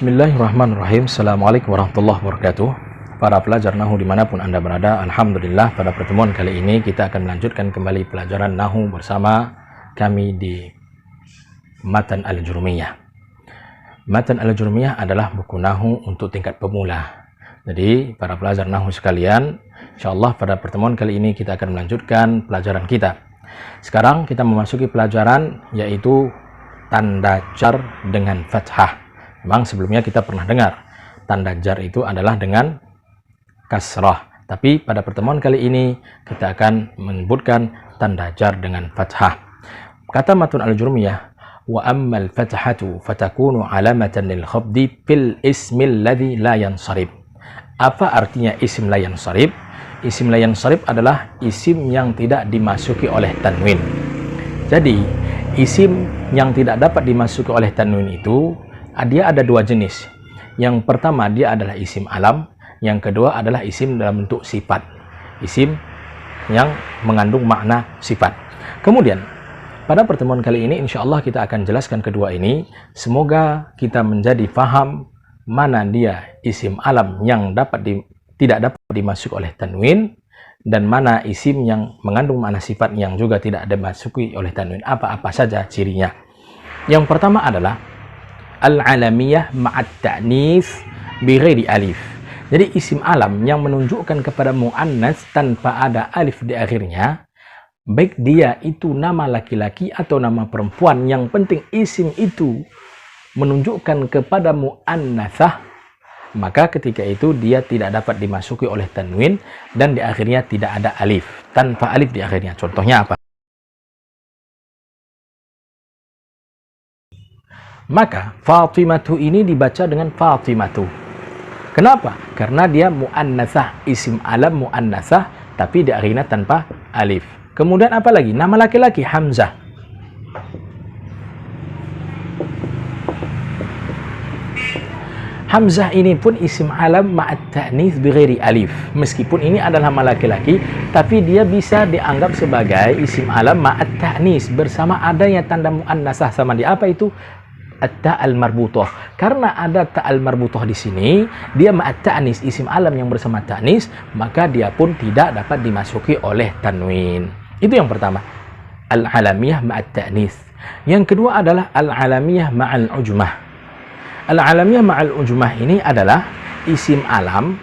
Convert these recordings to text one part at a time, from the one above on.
Bismillahirrahmanirrahim. Assalamualaikum warahmatullahi wabarakatuh. Para pelajar Nahu dimanapun Anda berada, Alhamdulillah pada pertemuan kali ini kita akan melanjutkan kembali pelajaran Nahu bersama kami di Matan Al-Jurmiyah. Matan Al-Jurmiyah adalah buku Nahu untuk tingkat pemula. Jadi para pelajar Nahu sekalian, insyaallah pada pertemuan kali ini kita akan melanjutkan pelajaran kita. Sekarang kita memasuki pelajaran yaitu tanda jar dengan fathah. Memang sebelumnya kita pernah dengar tanda jar itu adalah dengan kasrah, tapi pada pertemuan kali ini kita akan menyebutkan tanda jar dengan fathah. Kata Matun Al-Jurmiyah, wa ammal fathatu fatakunu alamatan lil khabdi fil ismil ladzi la yansarib. Apa artinya isim la yansarib? Isim la yansarib adalah isim yang tidak dimasuki oleh tanwin. Jadi isim yang tidak dapat dimasuki oleh tanwin itu dia ada dua jenis. Yang pertama dia adalah isim alam, yang kedua adalah isim dalam bentuk sifat. Isim yang mengandung makna sifat. Kemudian pada pertemuan kali ini insya Allah kita akan jelaskan kedua ini. Semoga kita menjadi faham mana dia isim alam yang tidak dapat dimasuki oleh tanwin, dan mana isim yang mengandung makna sifat yang juga tidak dimasuki oleh tanwin. Apa-apa saja cirinya. Yang pertama adalah al-alamiyah ma'at ta'nis bighairi alif. Jadi isim alam yang menunjukkan kepada muannas tanpa ada alif di akhirnya, baik dia itu nama laki-laki atau nama perempuan, yang penting isim itu menunjukkan kepada muannasah, maka ketika itu dia tidak dapat dimasuki oleh tanwin dan di akhirnya tidak ada alif, tanpa alif di akhirnya. Contohnya apa? Maka Fatimatu ini dibaca dengan Fatimatu. Kenapa? Karena dia muannasah, isim alam muannasah, tapi di akhirnya tanpa alif. Kemudian apa lagi? Nama laki-laki Hamzah. Hamzah ini pun isim alam ma'at ta'nis bighairi alif. Meskipun ini adalah nama laki-laki, tapi dia bisa dianggap sebagai isim alam ma'at ta'nis bersama adanya tanda muannasah sama dia. Apa itu? At-ta'al marbutah. Karena ada ta'al marbutah di sini, dia ma'at ta'nis, isim alam yang bersama ta'nis, maka dia pun tidak dapat dimasuki oleh tanwin. Itu yang pertama, al-alamiyah ma'at ta'nis. Yang kedua adalah al-alamiyah ma'al ujmah. Al-alamiyah ma'al ujmah ini adalah isim alam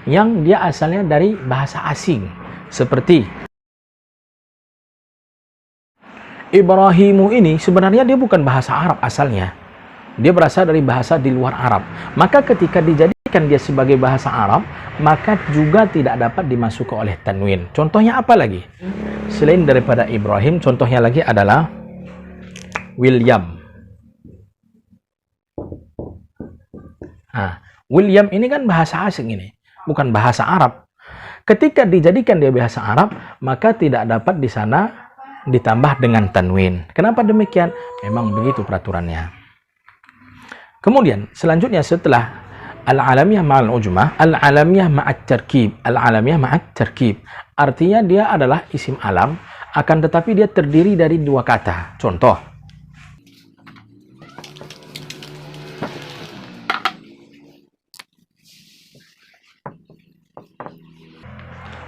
yang dia asalnya dari bahasa asing. Seperti Ibrahimu ini sebenarnya dia bukan bahasa Arab asalnya. Dia berasal dari bahasa di luar Arab. Maka ketika dijadikan dia sebagai bahasa Arab, maka juga tidak dapat dimasuki oleh tanwin. Contohnya apa lagi? Selain daripada Ibrahim, contohnya lagi adalah William. William ini kan bahasa asing ini, bukan bahasa Arab. Ketika dijadikan dia bahasa Arab, maka tidak dapat di sana ditambah dengan tanwin. Kenapa demikian? Memang begitu peraturannya. Kemudian selanjutnya setelah al-alamiyah ma'al ujmah, al-alamiyah ma'at tarkib. Al-alamiyah ma'at tarkib artinya dia adalah isim alam, akan tetapi dia terdiri dari dua kata. Contoh,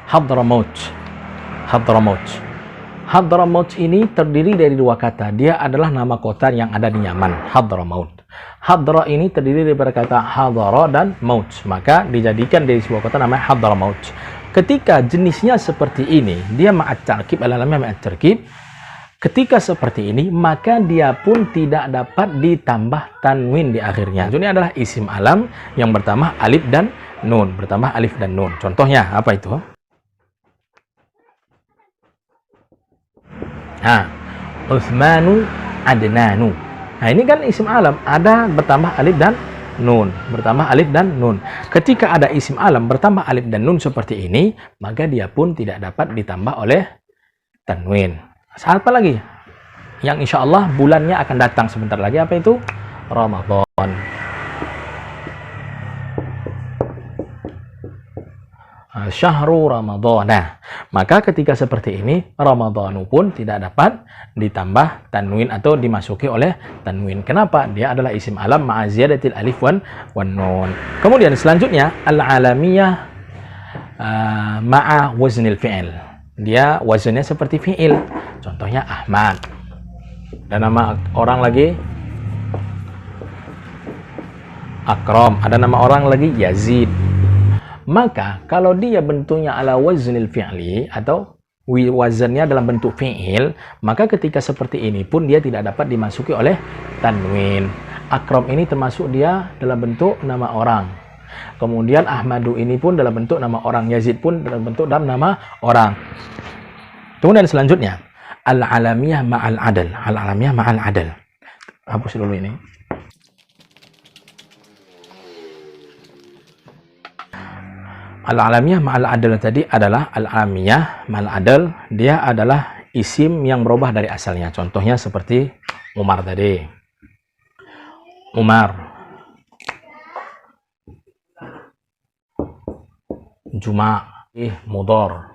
Hadramaut. Hadramaut. Hadramaut ini terdiri dari dua kata. Dia adalah nama kota yang ada di Yaman, Hadramaut. Hadra ini terdiri dari kata hadara dan maut. Maka dijadikan dari sebuah kota namanya Hadramaut. Ketika jenisnya seperti ini, dia ma'at tarkib, al-alamiyah ma'at tarkib. Ketika seperti ini, maka dia pun tidak dapat ditambah tanwin di akhirnya. Ini adalah isim alam yang bertambah alif dan nun. Bertambah alif dan nun. Contohnya apa itu? Uthmanu Adnanu. Nah ini kan isim alam, ada bertambah alif dan nun, bertambah alif dan nun. Ketika ada isim alam bertambah alif dan nun seperti ini, maka dia pun tidak dapat ditambah oleh tanwin. Apa lagi? Yang insya Allah bulannya akan datang sebentar lagi, apa itu? Ramadan. Syahru Ramadhana. Maka ketika seperti ini, Ramadhanu pun tidak dapat ditambah tanwin atau dimasuki oleh tanwin. Kenapa? Dia adalah isim alam ma'a ziyadatil alif wan nun. Kemudian selanjutnya, al-alamiyah ma'a waznil fi'il. Dia wazannya seperti fi'il. Contohnya Ahmad. Dan nama orang lagi Akram. Ada nama orang lagi Yazid. Maka kalau dia bentuknya ala waznil fi'li atau wazannya dalam bentuk fi'il, maka ketika seperti ini pun dia tidak dapat dimasuki oleh tanwin. Akram ini termasuk dia dalam bentuk nama orang. Kemudian Ahmadu ini pun dalam bentuk nama orang. Yazid pun dalam bentuk nama orang. Kemudian selanjutnya, al-alamiyah ma'al adal. Al-alamiyah ma'al adal. Hapus dulu ini. Al-alamiyah ma'al adal tadi adalah al-alamiyah ma'al adal. Dia adalah isim yang berubah dari asalnya. Contohnya seperti Umar tadi. Umar. Juma' Mudhar.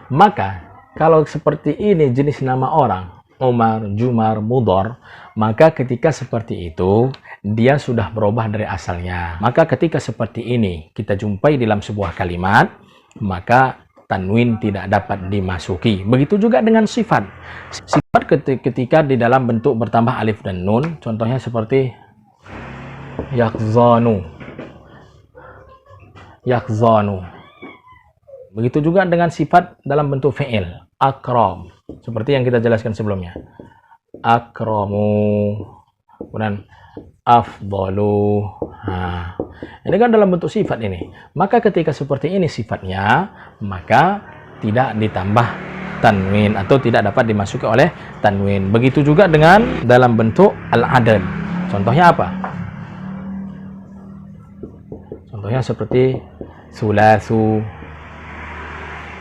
Maka kalau seperti ini jenis nama orang, Umar, Jumar, Mudhar, maka ketika seperti itu dia sudah berubah dari asalnya. Maka ketika seperti ini kita jumpai dalam sebuah kalimat, maka tanwin tidak dapat dimasuki. Begitu juga dengan sifat. Sifat ketika di dalam bentuk bertambah alif dan nun, contohnya seperti yakzanu. Yakzanu. Begitu juga dengan sifat dalam bentuk fi'il, akram. Seperti yang kita jelaskan sebelumnya. Akramu. Kemudian afdalu. Nah, ini kan dalam bentuk sifat ini. Maka ketika seperti ini sifatnya, maka tidak ditambah tanwin atau tidak dapat dimasuki oleh tanwin. Begitu juga dengan dalam bentuk al-adad. Contohnya apa? Contohnya seperti sulasu,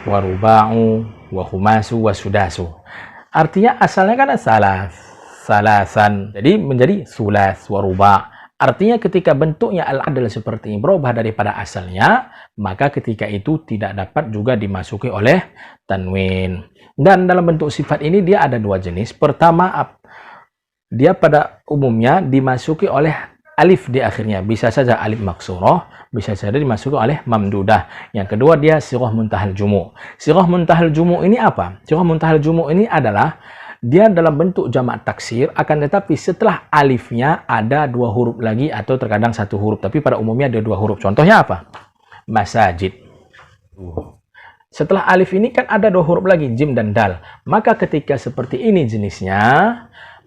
waruba'u, wahumasu, wasudasu. Artinya asalnya kan salasan. Jadi menjadi sulas, waruba'. Artinya ketika bentuknya al-adl seperti ini berubah daripada asalnya, maka ketika itu tidak dapat juga dimasuki oleh tanwin. Dan dalam bentuk sifat ini dia ada dua jenis. Pertama, dia pada umumnya dimasuki oleh alif di akhirnya. Bisa saja alif maksurah, bisa saja dimasuki oleh mamdudah. Yang kedua dia sirah muntahal jumu'. Sirah muntahal jumu' ini apa? Sirah muntahal jumu' ini adalah dia dalam bentuk jamak taksir, akan tetapi setelah alifnya ada dua huruf lagi atau terkadang satu huruf, tapi pada umumnya ada dua huruf. Contohnya apa? Masajid. Setelah alif ini kan ada dua huruf lagi, jim dan dal. Maka ketika seperti ini jenisnya,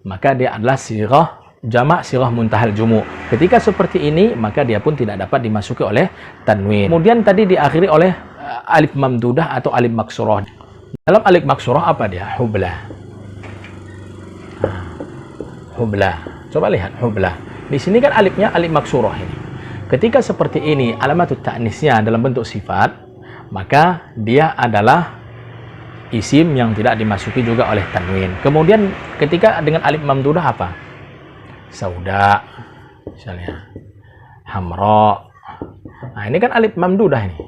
maka dia adalah sirah jamak sirah muntahal jumu'. Ketika seperti ini, maka dia pun tidak dapat dimasuki oleh tanwin. Kemudian tadi diakhiri oleh alif mamdudah atau alif maksurah. Dalam alif maksurah apa dia? Hublah. Hublah. Coba lihat hublah. Di sini kan alifnya alif maksurah ini. Ketika seperti ini alamatut ta'nisnya dalam bentuk sifat, maka dia adalah isim yang tidak dimasuki juga oleh tanwin. Kemudian ketika dengan alif mamdudah apa? Sauda, misalnya hamra. Nah, ini kan alif mamdudah ini.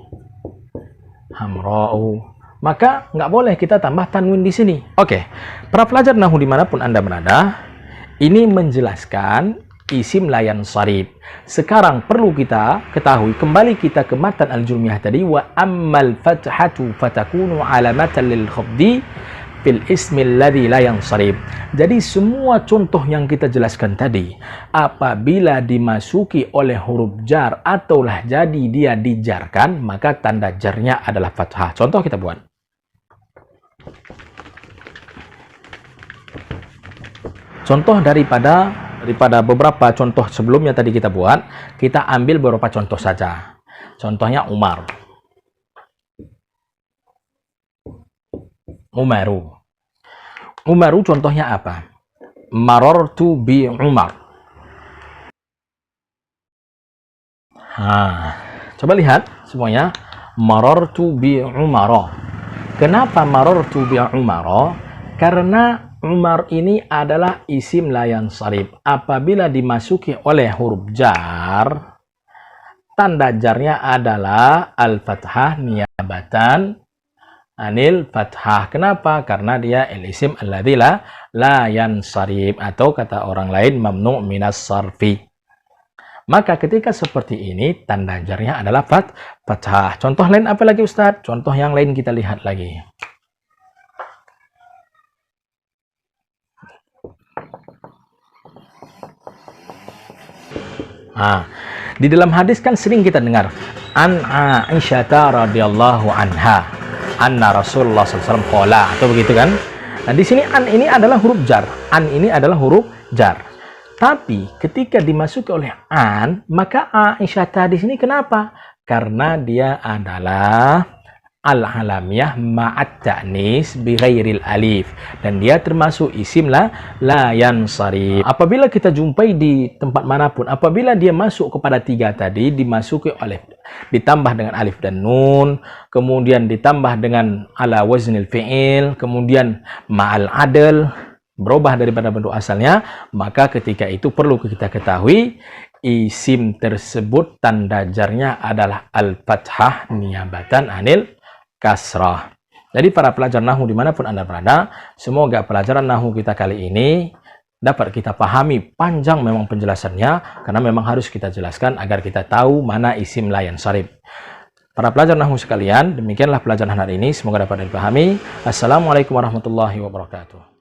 Hamra'u. Maka nggak boleh kita tambah tanwin di sini. Oke, para pelajar nahwu dimanapun Anda berada, ini menjelaskan isim layan sarif. Sekarang perlu kita ketahui, kembali kita ke matan al-jurmiyah tadi, wa ammal fathatu fatakunu alamatan lil khafdi fil ismil ladzi la yansarif. Jadi semua contoh yang kita jelaskan tadi, apabila dimasuki oleh huruf jar ataulah jadi dia dijarkan, maka tanda jarnya adalah fathah. Contoh kita buat. Contoh daripada beberapa contoh sebelumnya tadi kita buat, kita ambil beberapa contoh saja. Contohnya Umar. Umaru. Umaru contohnya apa? Marartu bi Umar. Coba lihat semuanya. Marartu bi Umar. Kenapa marartu bi Umar? Karena Umar ini adalah isim layan sarif. Apabila dimasuki oleh huruf jar, tanda jarnya adalah al-fathah niyabatan anil fathah. Kenapa? Karena dia al-isim alladzi la yansarif, atau kata orang lain mamnu' minas sarfi. Maka ketika seperti ini tanda jarnya adalah fathah. Contoh lain apa lagi Ustadz? Contoh yang lain kita lihat lagi. Di dalam hadis kan sering kita dengar an Aisyah radhiyallahu anha anna Rasulullah SAW qala, atau begitu kan. Nah, di sini an ini adalah huruf jar. An ini adalah huruf jar. Tapi ketika dimasuki oleh an, maka Aisyah di sini kenapa? Karena dia adalah al-alamiyah ma'at ta'nis bi ghairil alif, dan dia termasuk isim la yansarif. Apabila kita jumpai di tempat manapun, apabila dia masuk kepada tiga tadi, dimasuki oleh ditambah dengan alif dan nun, kemudian ditambah dengan ala waznil fi'il, kemudian ma'al adl, berubah daripada bentuk asalnya, maka ketika itu perlu kita ketahui isim tersebut tanda jarnya adalah al-fathah niyabatan anil kasrah. Jadi para pelajar Nahu dimanapun Anda berada, semoga pelajaran Nahu kita kali ini dapat kita pahami. Panjang memang penjelasannya, karena memang harus kita jelaskan agar kita tahu mana isim la yansarif. Para pelajar Nahu sekalian, demikianlah pelajaran hari ini, semoga dapat dipahami. Assalamualaikum warahmatullahi wabarakatuh.